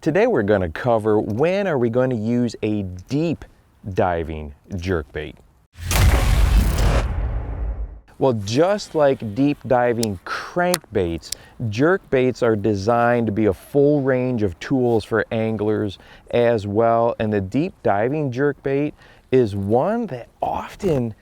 Today we're going to cover when are we going to use a deep diving jerkbait. Well, just like deep diving crankbaits, jerkbaits are designed to be a full range of tools for anglers as well. And the deep diving jerkbait is one that often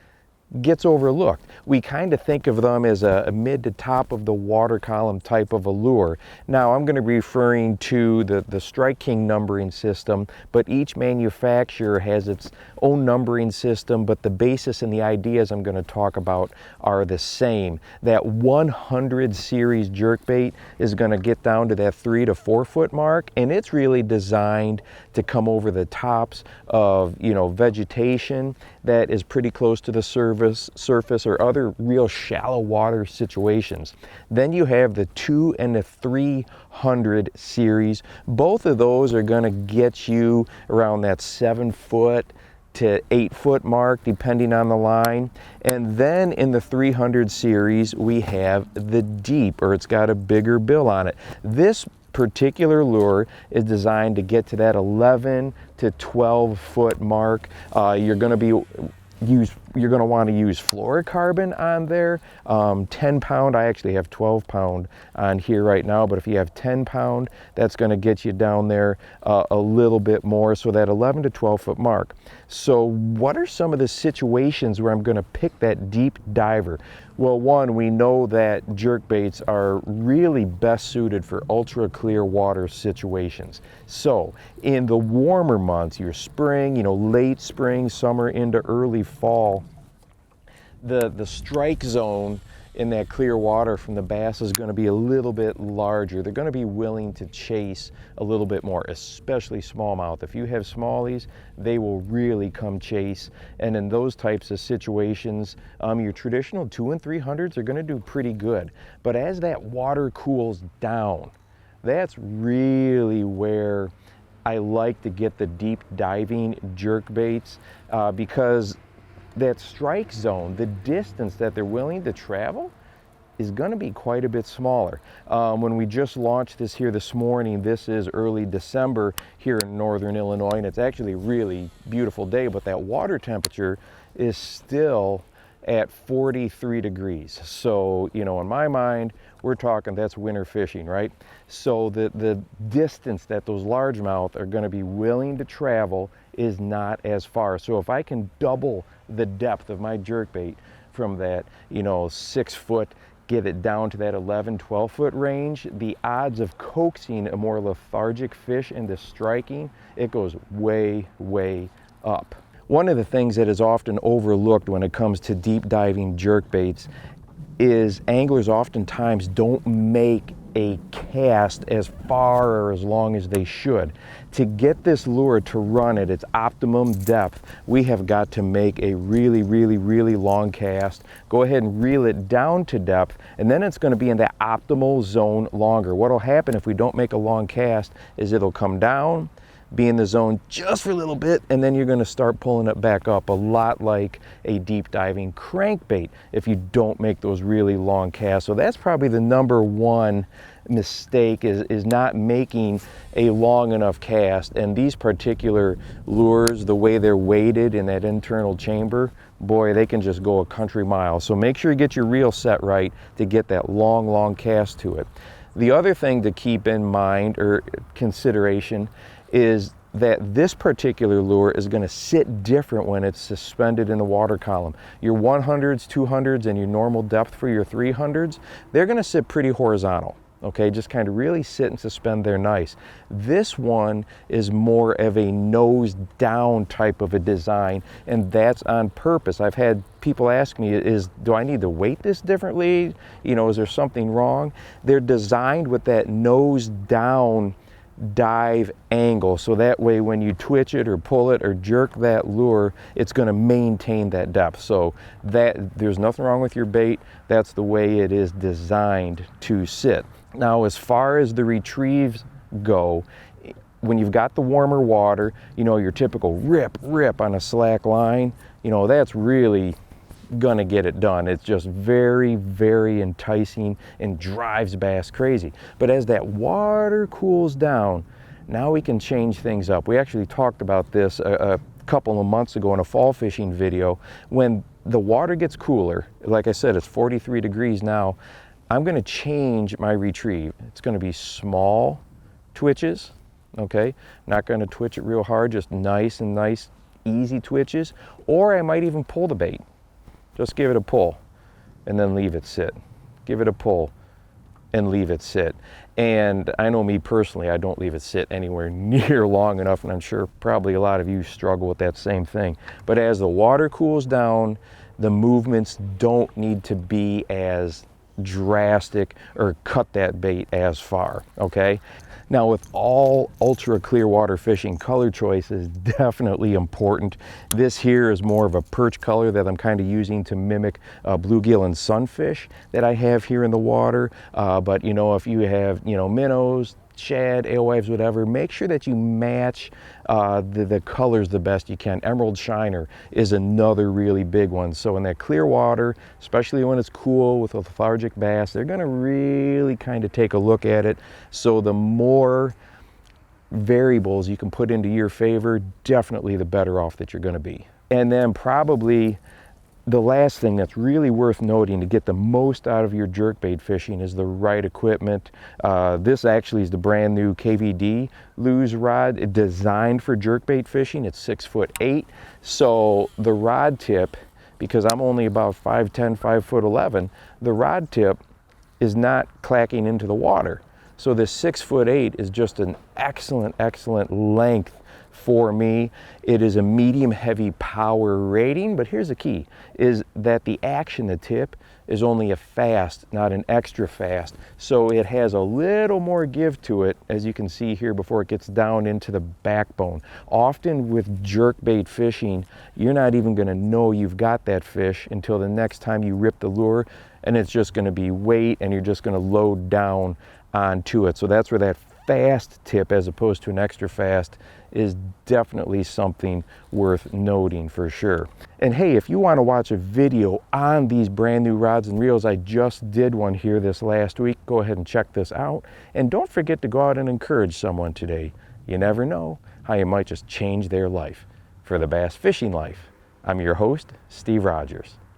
gets overlooked. We kind of think of them as a mid to top of the water column type of a lure. Now I'm going to be referring to the Strike King numbering system, but each manufacturer has its own numbering system, but the basis and the ideas I'm going to talk about are the same. That 100 series jerkbait is going to get down to that 3 to 4 foot mark, and it's really designed to come over the tops of, vegetation that is pretty close to the surface or other real shallow water situations. Then you have the 2 and the 300 series. Both of those are going to get you around that 7 foot to 8 foot mark depending on the line. And then in the 300 series we have the deep, or it's got a bigger bill on it. This particular lure is designed to get to that 11 to 12 foot mark. You're going to want to use fluorocarbon on there. 10 pound, I actually have 12 pound on here right now, but if you have 10 pound, that's going to get you down there a little bit more, so that 11 to 12 foot mark. So what are some of the situations where I'm going to pick that deep diver? Well, one, we know that jerkbaits are really best suited for ultra clear water situations. So in the warmer months, your spring, late spring, summer into early fall, the strike zone in that clear water from the bass is going to be a little bit larger. They're going to be willing to chase a little bit more, especially smallmouth. If you have smallies, they will really come chase. And in those types of situations, your traditional 2 and 300s are going to do pretty good. But as that water cools down, that's really where I like to get the deep diving jerkbaits, because that strike zone, the distance that they're willing to travel, is going to be quite a bit smaller. When we just launched this here this morning, this is early December here in northern Illinois, and it's actually a really beautiful day, but that water temperature is still at 43 degrees. So, in my mind, we're talking that's winter fishing, right? So the distance that those largemouth are going to be willing to travel is not as far. So if I can double the depth of my jerkbait from that, 6 foot, get it down to that 11, 12 foot range, the odds of coaxing a more lethargic fish into striking, it goes way, way up. One of the things that is often overlooked when it comes to deep diving jerkbaits is anglers oftentimes don't make a cast as far or as long as they should. To get this lure to run at its optimum depth, we have got to make a really, really, really long cast, go ahead and reel it down to depth, and then it's going to be in that optimal zone longer. What will happen if we don't make a long cast is it'll come down, be in the zone just for a little bit, and then you're going to start pulling it back up, a lot like a deep diving crankbait if you don't make those really long casts. So that's probably the number one mistake, is not making a long enough cast. And these particular lures, the way they're weighted in that internal chamber, boy, they can just go a country mile. So make sure you get your reel set right to get that long cast to it. The other thing to keep in mind or consideration is that this particular lure is going to sit different when it's suspended in the water column. Your 100s, 200s, and your normal depth for your 300s, they're going to sit pretty horizontal. Okay, just kind of really sit and suspend there nice. This one is more of a nose down type of a design, and that's on purpose. I've had people ask me, do I need to weight this differently? Is there something wrong? They're designed with that nose down dive angle, so that way when you twitch it or pull it or jerk that lure, it's going to maintain that depth. So that there's nothing wrong with your bait. That's the way it is designed to sit. Now, as far as the retrieves go, when you've got the warmer water, your typical rip on a slack line, that's really gonna get it done. It's just very, very enticing and drives bass crazy. But as that water cools down, Now we can change things up. We actually talked about this a couple of months ago in a fall fishing video. When the water gets cooler, like I said, it's 43 degrees now, I'm going to change my retrieve. It's going to be small twitches, okay? Not going to twitch it real hard, just nice, easy twitches. Or I might even pull the bait. Just give it a pull and then leave it sit. Give it a pull and leave it sit. And I know me personally, I don't leave it sit anywhere near long enough, and I'm sure probably a lot of you struggle with that same thing. But as the water cools down, the movements don't need to be as drastic or cut that bait as far, okay? Now, with all ultra clear water fishing, color choice is definitely important. This here is more of a perch color that I'm kind of using to mimic bluegill and sunfish that I have here in the water. But you know, if you have, you know, minnows, shad, alewives, whatever, make sure that you match the colors the best you can. Emerald Shiner is another really big one. So in that clear water, especially when it's cool with lethargic bass, they're going to really kind of take a look at it. So the more variables you can put into your favor, definitely the better off that you're going to be. And then probably the last thing that's really worth noting to get the most out of your jerkbait fishing is the right equipment. This actually is the brand new KVD Lew's rod designed for jerkbait fishing. It's 6'8". So the rod tip, because I'm only about 5'10", 5'11", the rod tip is not clacking into the water. So this 6'8" is just an excellent length for me. It is a medium heavy power rating, but here's the key, is that the action, the tip, is only a fast, not an extra fast. So it has a little more give to it, as you can see here, before it gets down into the backbone. Often with jerkbait fishing, you're not even gonna know you've got that fish until the next time you rip the lure, and it's just gonna be weight, and you're just gonna load down onto it. So that's where that fast tip, as opposed to an extra fast, is definitely something worth noting for sure. And hey, if you want to watch a video on these brand new rods and reels, I just did one here this last week. Go ahead and check this out. And don't forget to go out and encourage someone today. You never know how you might just change their life for the bass fishing life. I'm your host, Steve Rogers.